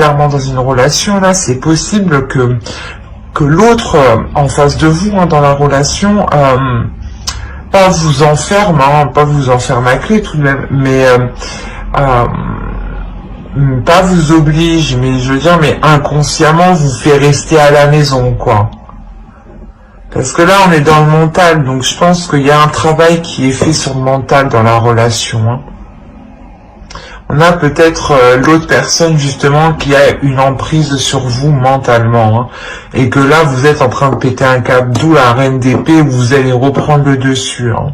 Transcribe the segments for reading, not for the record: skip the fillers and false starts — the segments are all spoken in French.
clairement dans une relation, là, c'est possible que l'autre en face de vous, hein, dans la relation, pas vous enferme, hein, pas vous enferme à clé tout de même, mais pas vous oblige, mais je veux dire, mais inconsciemment vous fait rester à la maison, quoi. Parce que là, on est dans le mental, donc je pense qu'il y a un travail qui est fait sur le mental dans la relation, hein. On a peut-être l'autre personne justement qui a une emprise sur vous mentalement, hein, et que là vous êtes en train de péter un câble, d'où la reine d'épée, où vous allez reprendre le dessus, hein.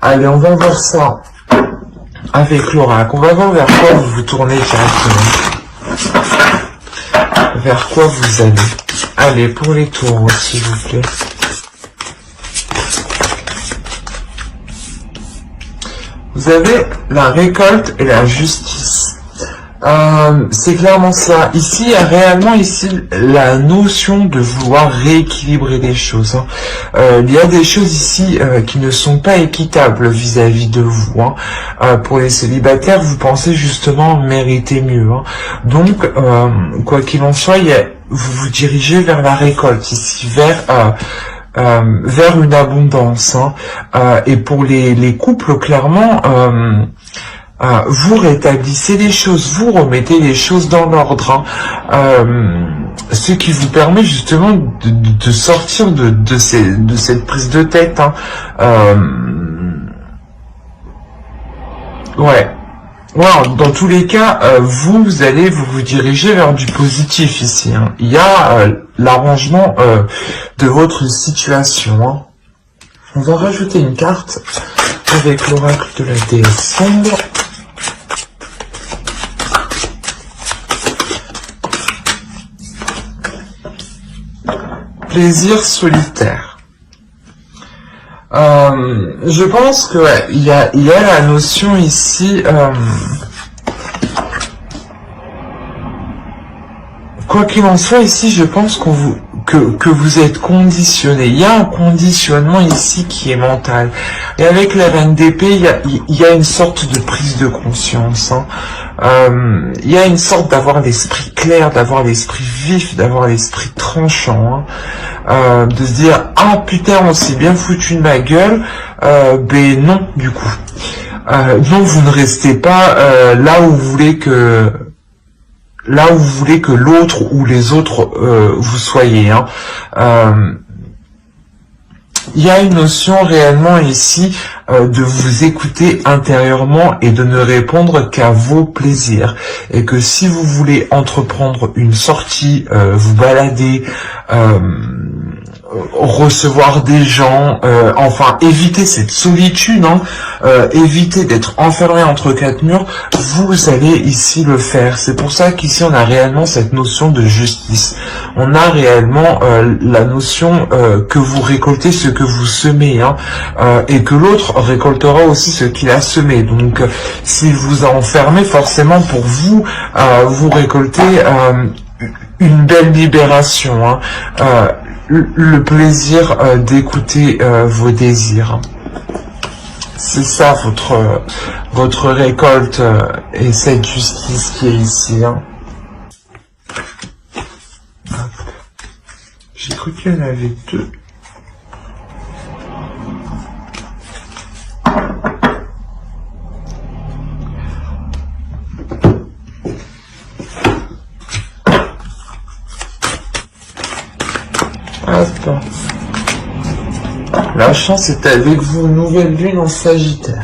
Allez, on va voir ça avec l'oracle. On va voir vers quoi vous vous tournez directement. Vers quoi vous allez. Allez, pour les taureaux, s'il vous plaît. Vous avez la récolte et la justice. C'est clairement ça. Ici, il y a réellement la notion de vouloir rééquilibrer les choses, hein. Il y a des choses ici qui ne sont pas équitables vis-à-vis de vous, hein. Pour les célibataires, vous pensez justement mériter mieux, hein. Donc, quoi qu'il en soit, vous vous dirigez vers la récolte ici, vers une abondance, hein. Et pour les couples, clairement, vous rétablissez les choses, vous remettez les choses dans l'ordre, hein. Ce qui vous permet justement de sortir de cette prise de tête, hein. Ouais. Wow, dans tous les cas, vous allez vous diriger vers du positif ici, hein. Il y a l'arrangement de votre situation, hein. On va rajouter une carte avec l'oracle de la déesse sombre. Plaisir solitaire. Je pense que ouais, il y a la notion ici. Quoi qu'il en soit, ici, je pense que vous êtes conditionné. Il y a un conditionnement ici qui est mental. Et avec la reine d'épée, il y a une sorte de prise de conscience, hein. Il y a une sorte d'avoir l'esprit clair, d'avoir l'esprit vif, d'avoir l'esprit tranchant, hein. De se dire, ah putain, on s'est bien foutu de ma gueule, ben non, du coup. Non, vous ne restez pas là où vous voulez que l'autre ou les autres vous soyez, hein. Il y a une notion réellement ici de vous écouter intérieurement et de ne répondre qu'à vos plaisirs. Et que si vous voulez entreprendre une sortie, vous balader, recevoir des gens, enfin éviter cette solitude, hein, éviter d'être enfermé entre quatre murs, vous allez ici le faire. C'est pour ça qu'ici on a réellement cette notion de justice. On a réellement la notion que vous récoltez ce que vous semez, hein, et que l'autre récoltera aussi ce qu'il a semé. Donc s'il vous a enfermé, forcément pour vous, vous récoltez une belle libération, hein, le plaisir d'écouter vos désirs. C'est ça votre récolte et cette justice qui est ici, hein. J'ai cru qu'il y en avait deux. Attends. La chance est avec vous, nouvelle lune en Sagittaire.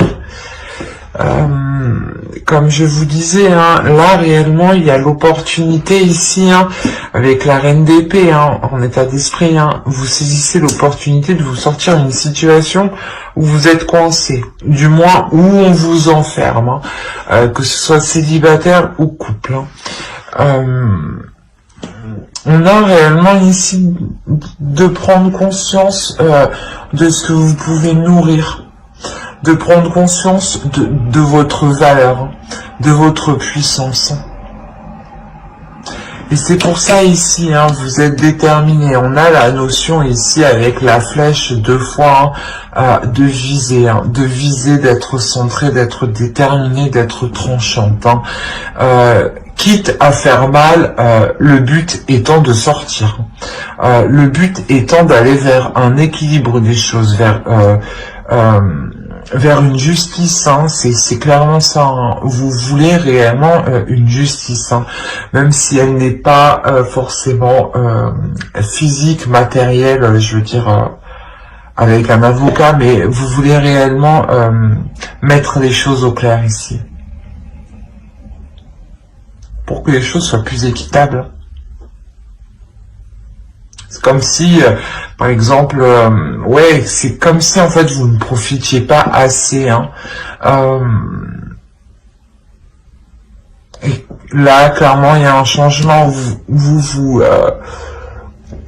Comme je vous disais, hein, là réellement il y a l'opportunité ici, hein, avec la reine d'épée, hein, en état d'esprit, hein, vous saisissez l'opportunité de vous sortir d'une situation où vous êtes coincé, du moins où on vous enferme, hein, que ce soit célibataire ou couple, hein. On a réellement ici de prendre conscience de ce que vous pouvez nourrir, de prendre conscience de votre valeur, de votre puissance. Et c'est pour ça ici, hein, vous êtes déterminé. On a la notion ici avec la flèche 2 fois, hein, de viser, d'être centré, d'être déterminé, d'être tranchante, hein. quitte à faire mal, le but étant de sortir. Le but étant d'aller vers un équilibre des choses, vers une justice, hein, c'est clairement ça. Hein. Vous voulez réellement une justice, hein, même si elle n'est pas forcément physique, matérielle, je veux dire, avec un avocat, mais vous voulez réellement mettre les choses au clair ici, pour que les choses soient plus équitables. C'est comme si, par exemple, ouais, c'est comme si en fait vous ne profitiez pas assez. Hein. Et là, clairement, il y a un changement où vous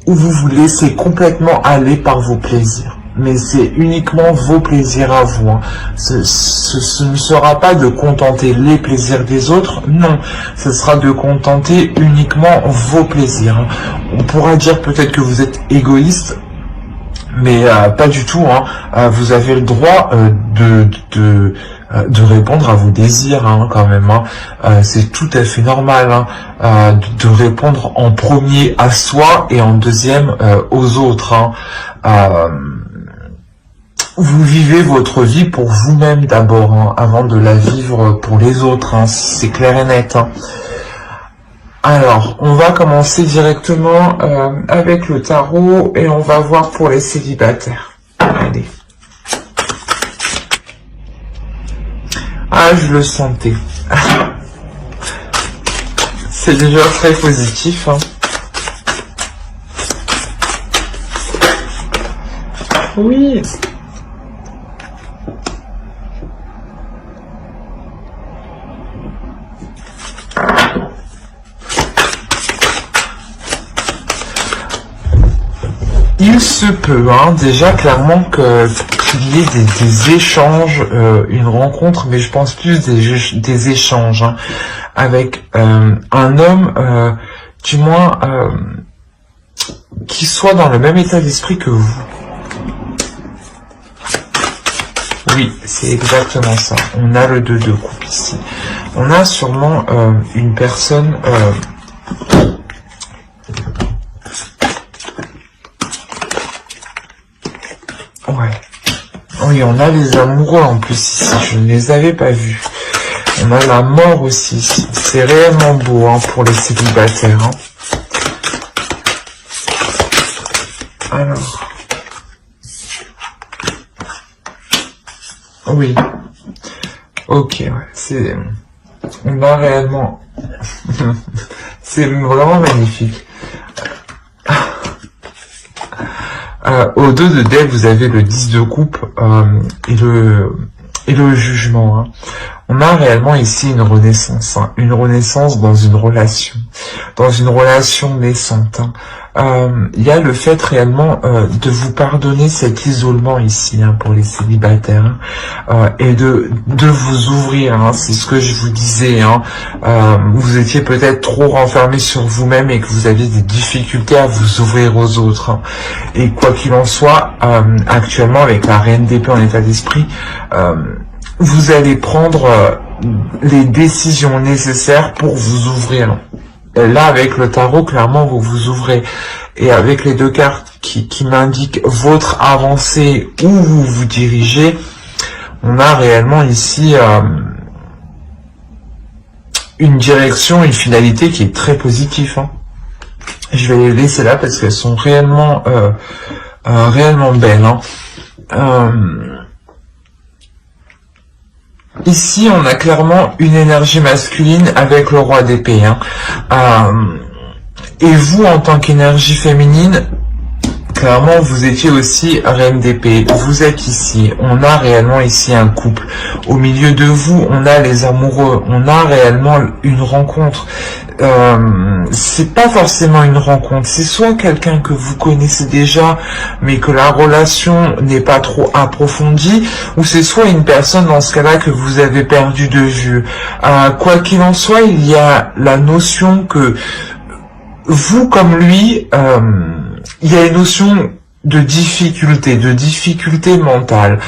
vous laissez complètement aller par vos plaisirs. Mais c'est uniquement vos plaisirs à vous. Hein. Ce ne sera pas de contenter les plaisirs des autres, non. Ce sera de contenter uniquement vos plaisirs. Hein. On pourra dire peut-être que vous êtes égoïste, mais pas du tout. Hein. Vous avez le droit de répondre à vos désirs, hein, quand même. Hein. C'est tout à fait normal, hein, de répondre en premier à soi et en deuxième aux autres. Hein. Vous vivez votre vie pour vous-même d'abord, hein, avant de la vivre pour les autres, hein, c'est clair et net. Hein. Alors, on va commencer directement avec le tarot et on va voir pour les célibataires. Allez. Ah, je le sentais. C'est déjà très positif. Hein. Oui. Il se peut, hein, déjà clairement qu'il y ait des échanges, une rencontre, mais je pense plus des échanges, hein, avec un homme, du moins, qui soit dans le même état d'esprit que vous. Oui, c'est exactement ça. On a le 2 de coupe ici. On a sûrement une personne... Ouais. Oui, on a les amoureux en plus ici. Je ne les avais pas vus. On a la mort aussi ici. C'est réellement beau, hein, pour les célibataires. Hein. Alors... Oui. Ok, ouais. C'est... On a réellement... C'est vraiment magnifique. Au 2 de dés, vous avez le 10 de coupe et le jugement. Hein. On a réellement ici une renaissance. Hein. Une renaissance dans une relation naissante. Hein. Il y a le fait réellement de vous pardonner cet isolement ici, hein, pour les célibataires, hein, et de vous ouvrir, hein, c'est ce que je vous disais, hein, vous étiez peut-être trop renfermé sur vous-même et que vous aviez des difficultés à vous ouvrir aux autres, hein. Et quoi qu'il en soit, actuellement avec la reine d'épée en état d'esprit, vous allez prendre les décisions nécessaires pour vous ouvrir. Là, avec le tarot, clairement, vous vous ouvrez. Et avec les 2 cartes qui m'indiquent votre avancée, où vous vous dirigez, on a réellement ici une direction, une finalité qui est très positive. Hein. Je vais les laisser là parce qu'elles sont réellement, réellement belles. Hein. Ici, on a clairement une énergie masculine avec le roi d'épée. Hein. Et vous, en tant qu'énergie féminine, clairement, vous étiez aussi reine d'épée. Vous êtes ici. On a réellement ici un couple. Au milieu de vous, on a les amoureux. On a réellement une rencontre. C'est pas forcément une rencontre. C'est soit quelqu'un que vous connaissez déjà, mais que la relation n'est pas trop approfondie, ou c'est soit une personne dans ce cas-là que vous avez perdu de vue. Quoi qu'il en soit, il y a la notion que vous comme lui, il y a une notion difficultés mentales.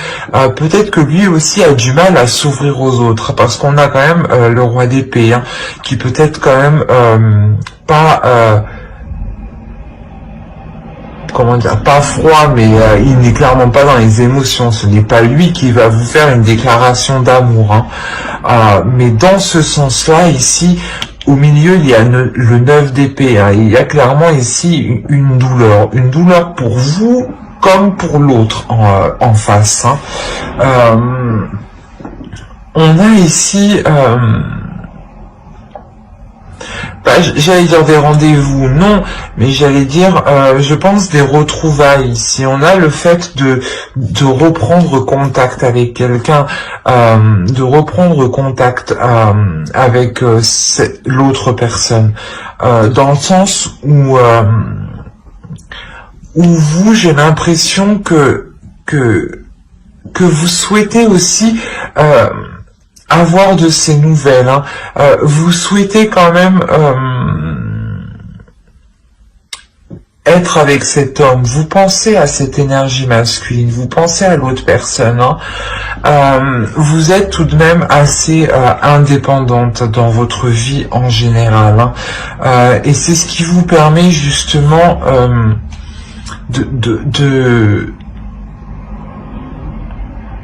Peut-être que lui aussi a du mal à s'ouvrir aux autres, parce qu'on a quand même le roi d'épée, hein, qui peut être quand même pas... comment dire, pas froid, mais il n'est clairement pas dans les émotions. Ce n'est pas lui qui va vous faire une déclaration d'amour, hein. Mais dans ce sens-là, ici, au milieu, il y a le 9 d'épée, hein. Il y a clairement ici une douleur pour vous comme pour l'autre en face, hein. On a ici... j'allais dire des rendez-vous, non, mais j'allais dire, je pense des retrouvailles ici. On a le fait de reprendre contact avec quelqu'un, de reprendre contact avec l'autre personne, dans le sens où vous, j'ai l'impression que vous souhaitez aussi avoir de ces nouvelles, hein. Vous souhaitez quand même être avec cet homme, vous pensez à cette énergie masculine, vous pensez à l'autre personne, hein. Vous êtes tout de même assez indépendante dans votre vie en général, hein. Et c'est ce qui vous permet justement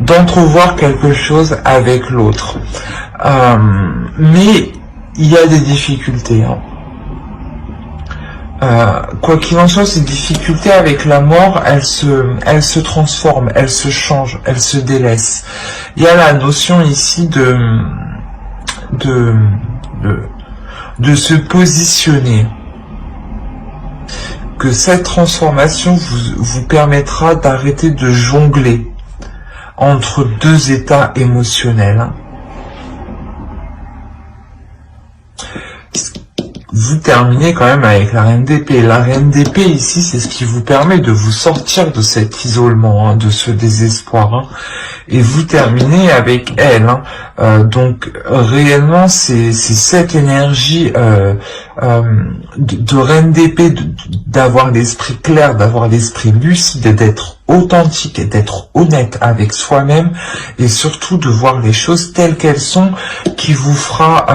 d'entrevoir quelque chose avec l'autre. Mais il y a des difficultés, hein. Quoi qu'il en soit, ces difficultés avec la mort, elles se transforment, elles se changent, elles se délaissent. Il y a la notion ici de se positionner. Que cette transformation vous permettra d'arrêter de jongler entre deux états émotionnels. Vous terminez quand même avec la reine d'épée. La reine d'épée ici, c'est ce qui vous permet de vous sortir de cet isolement, hein, de ce désespoir, hein, et vous terminez avec elle, hein. Donc réellement, c'est cette énergie de reine d'épée, d'avoir l'esprit clair, d'avoir l'esprit lucide, d'être authentique et d'être honnête avec soi-même, et surtout de voir les choses telles qu'elles sont, qui vous fera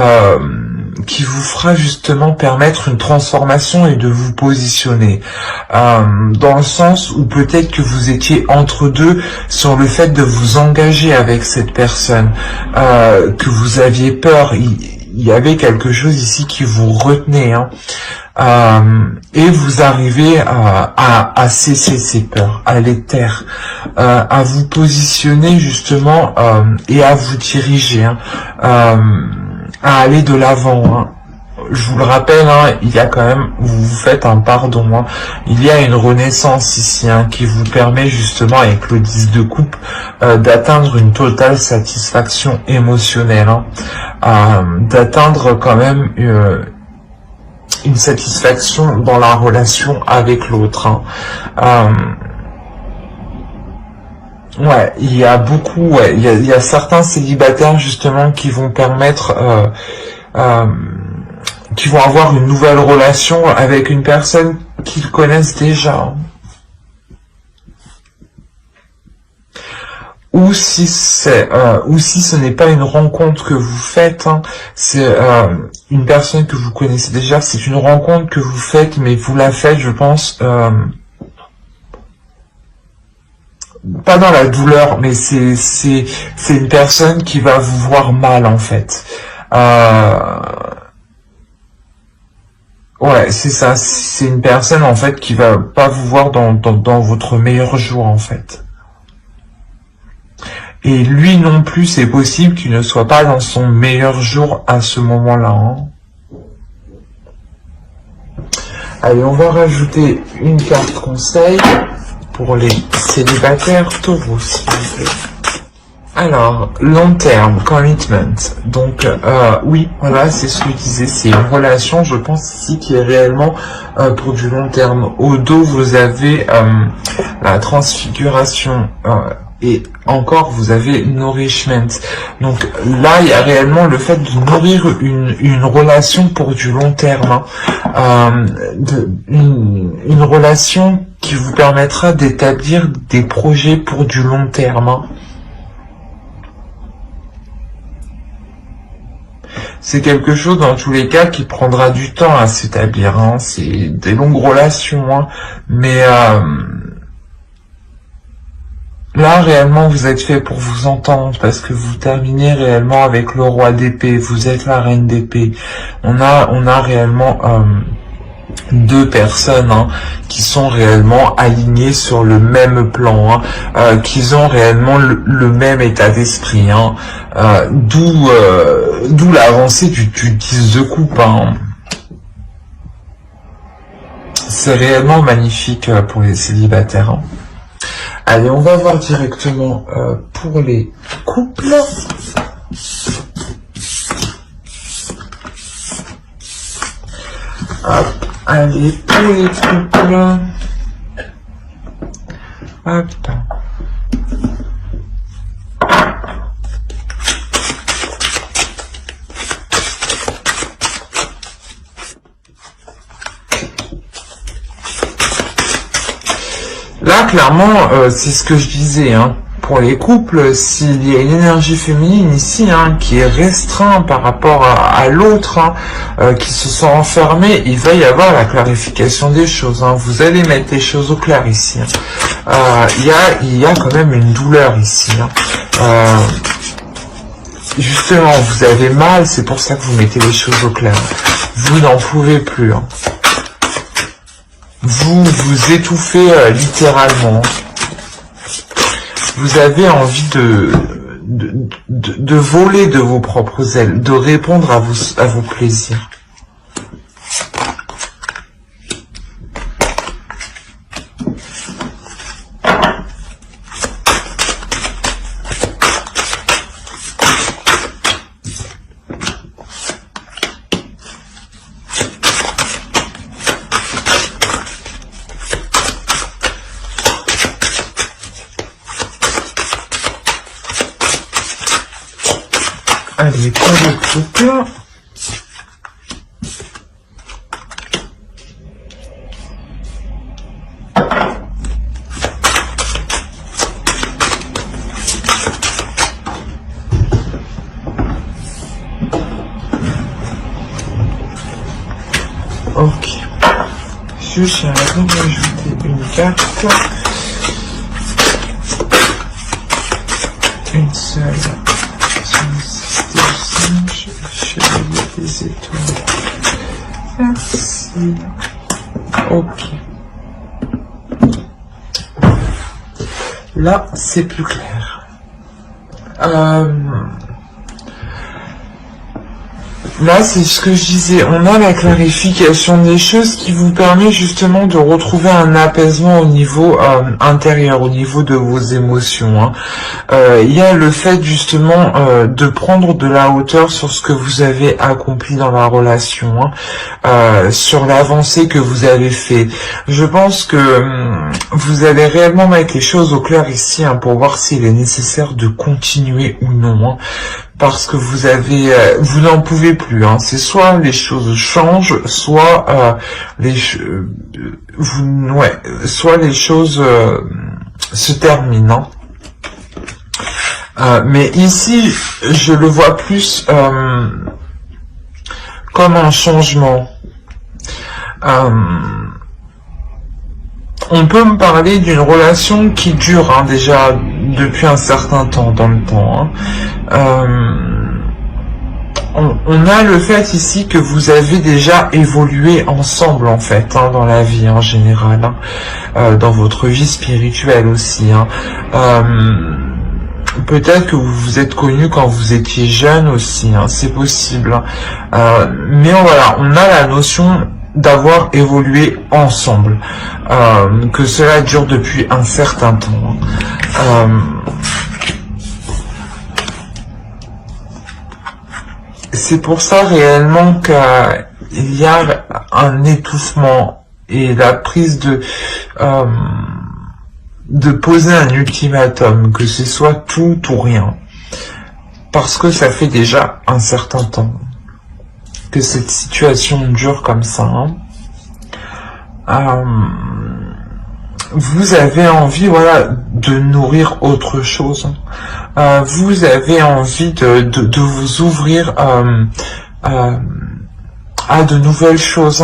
justement permettre une transformation et de vous positionner, dans le sens où peut-être que vous étiez entre deux sur le fait de vous engager avec cette personne, que vous aviez peur, il y avait quelque chose ici qui vous retenait, hein. Et vous arrivez à cesser ces peurs, à les taire, à vous positionner justement et à vous diriger, hein, à aller de l'avant, hein. Je vous le rappelle, hein, il y a quand même, vous faites un pardon, hein. Il y a une renaissance ici, hein, qui vous permet justement avec le 10 de coupe d'atteindre une totale satisfaction émotionnelle, hein, d'atteindre quand même une satisfaction dans la relation avec l'autre, hein. Ouais, il y a beaucoup, ouais, il y a certains célibataires justement qui vont permettre, qui vont avoir une nouvelle relation avec une personne qu'ils connaissent déjà. Ou si ce n'est pas une rencontre que vous faites, hein, c'est une personne que vous connaissez déjà, c'est une rencontre que vous faites, mais vous la faites, je pense, pas dans la douleur, mais c'est une personne qui va vous voir mal, en fait. Ouais, c'est ça, c'est une personne, en fait, qui va pas vous voir dans votre meilleur jour, en fait. Et lui non plus, c'est possible qu'il ne soit pas dans son meilleur jour à ce moment-là, hein. Allez, on va rajouter une carte conseil pour les célibataires taureaux, s'il vous plaît. Alors, long terme, commitment. Donc, oui, voilà, c'est ce que je disais, c'est une relation, je pense ici, qui est réellement pour du long terme. Au dos, vous avez la transfiguration et encore vous avez nourishment. Donc là il y a réellement le fait de nourrir une relation pour du long terme, hein. Une relation qui vous permettra d'établir des projets pour du long terme, hein. C'est quelque chose dans tous les cas qui prendra du temps à s'établir, hein. C'est des longues relations, hein. Mais là réellement vous êtes fait pour vous entendre, parce que vous terminez réellement avec le roi d'épée, vous êtes la reine d'épée. On a réellement deux personnes, hein, qui sont réellement alignées sur le même plan, hein, qui ont réellement le même état d'esprit, hein, d'où l'avancée du 10 de coupe, hein. C'est réellement magnifique pour les célibataires, hein. Allez, on va voir directement pour les couples. Hop. Allez, pour les couples. Hop. Là, clairement, c'est ce que je disais, hein. Pour les couples, s'il y a une énergie féminine ici, hein, qui est restreinte par rapport à l'autre, hein, qui se sent enfermé, il va y avoir la clarification des choses, hein. Vous allez mettre les choses au clair ici, hein. Il y a quand même une douleur ici, hein. Justement, vous avez mal, c'est pour ça que vous mettez les choses au clair. Vous n'en pouvez plus, hein. Vous vous étouffez littéralement. Vous avez envie de voler de vos propres ailes, de répondre à vos plaisirs. Allez, pour le couple. Ok. Juste, j'ai rajouter une carte. Une seule. Chevalier des étoiles. Merci. Ok. Là, c'est plus clair. Là, c'est ce que je disais, on a la clarification des choses qui vous permet justement de retrouver un apaisement au niveau intérieur, au niveau de vos émotions, hein. Il y a le fait justement de prendre de la hauteur sur ce que vous avez accompli dans la relation, hein, sur l'avancée que vous avez fait. Je pense que vous allez réellement mettre les choses au clair ici, hein, pour voir s'il est nécessaire de continuer ou non, hein. Parce que vous n'en pouvez plus, hein. C'est soit les choses changent, soit soit les choses se terminent, hein. Mais ici, je le vois plus comme un changement. On peut me parler d'une relation qui dure, hein, déjà depuis un certain temps dans le temps, hein. On a le fait ici que vous avez déjà évolué ensemble, en fait, hein, dans la vie en général, hein, dans votre vie spirituelle aussi, hein. Peut-être que vous vous êtes connus quand vous étiez jeune aussi, hein, c'est possible, hein. Mais voilà, on a la notion d'avoir évolué ensemble, que cela dure depuis un certain temps, hein. C'est pour ça réellement qu'il y a un étouffement et la prise de poser un ultimatum, que ce soit tout ou rien. Parce que ça fait déjà un certain temps que cette situation dure comme ça. Vous avez envie, voilà, de nourrir autre chose. Vous avez envie de vous ouvrir à de nouvelles choses.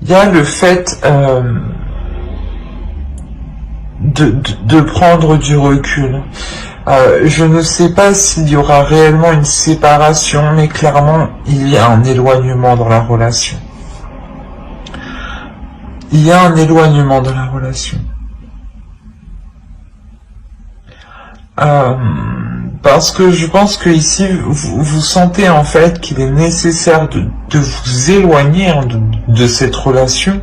Il y a le fait de prendre du recul. Je ne sais pas s'il y aura réellement une séparation, mais clairement, il y a un éloignement dans la relation. Il y a un éloignement dans la relation. Parce que je pense que ici, vous sentez en fait qu'il est nécessaire de vous éloigner de cette relation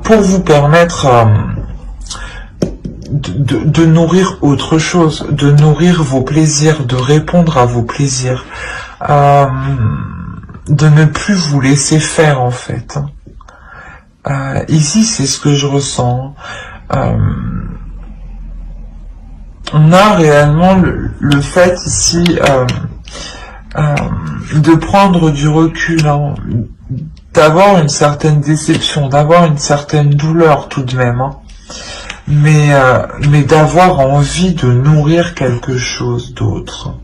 pour vous permettre de nourrir autre chose, de nourrir vos plaisirs, de répondre à vos plaisirs, de ne plus vous laisser faire en fait. Ici, c'est ce que je ressens. On a réellement le fait ici de prendre du recul, hein, d'avoir une certaine déception, d'avoir une certaine douleur tout de même, hein, mais d'avoir envie de nourrir quelque chose d'autre.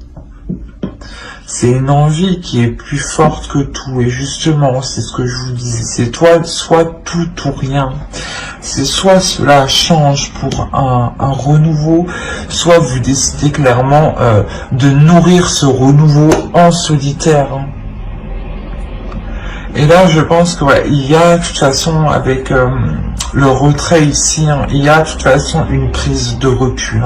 C'est une envie qui est plus forte que tout, et justement, c'est ce que je vous disais, c'est soit tout ou rien. C'est soit cela change pour un renouveau, soit vous décidez clairement de nourrir ce renouveau en solitaire. Et là, je pense que ouais, il y a de toute façon, avec le retrait ici, hein, il y a de toute façon une prise de recul.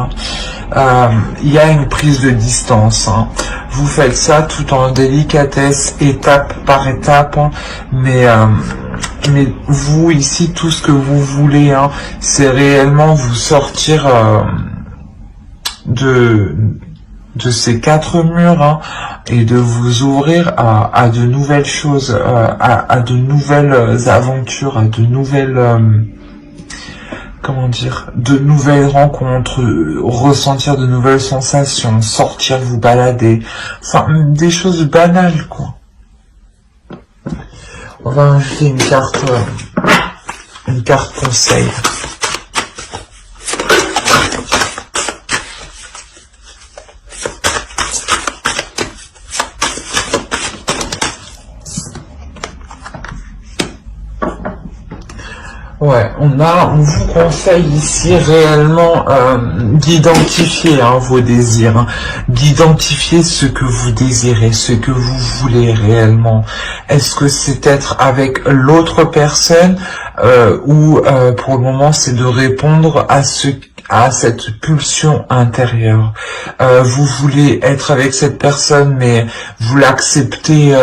Il y a une prise de distance. Hein. Vous faites ça tout en délicatesse, étape par étape, hein, mais vous ici, tout ce que vous voulez, hein, c'est réellement vous sortir de ces quatre murs, hein, et de vous ouvrir à de nouvelles choses, à de nouvelles aventures, à de nouvelles comment dire, de nouvelles rencontres, ressentir de nouvelles sensations, sortir, vous balader, enfin des choses banales quoi. On va ajouter une carte conseil. Ouais, on vous conseille ici réellement d'identifier vos désirs, hein, d'identifier ce que vous désirez, ce que vous voulez réellement. Est-ce que c'est être avec l'autre personne ou pour le moment c'est de répondre à cette pulsion intérieure. Vous voulez être avec cette personne mais vous l'acceptez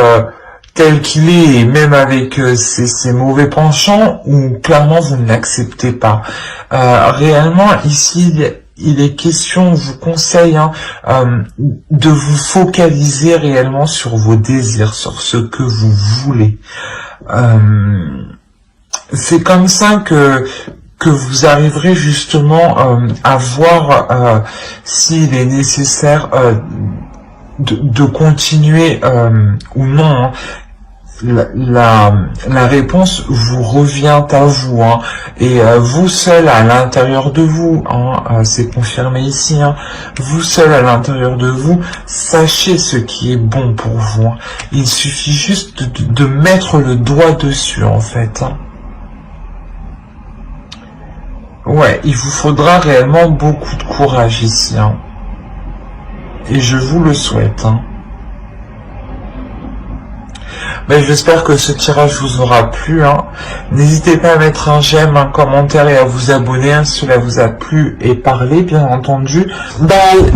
tel qu'il est, et même avec ses mauvais penchants, ou clairement vous ne l'acceptez pas. Réellement, ici, il est question, je vous conseille, de vous focaliser réellement sur vos désirs, sur ce que vous voulez. C'est comme ça que vous arriverez justement à voir s'il est nécessaire de continuer ou non. Hein. La réponse vous revient à vous, hein, et vous seul à l'intérieur de vous, hein, c'est confirmé ici, hein, vous seul à l'intérieur de vous, sachez ce qui est bon pour vous. Hein. Il suffit juste de mettre le doigt dessus en fait. Hein. Ouais, il vous faudra réellement beaucoup de courage ici, hein, et je vous le souhaite. Hein. Ben, j'espère que ce tirage vous aura plu. Hein. N'hésitez pas à mettre un j'aime, un commentaire et à vous abonner si cela vous a plu et parlé, bien entendu. Bye.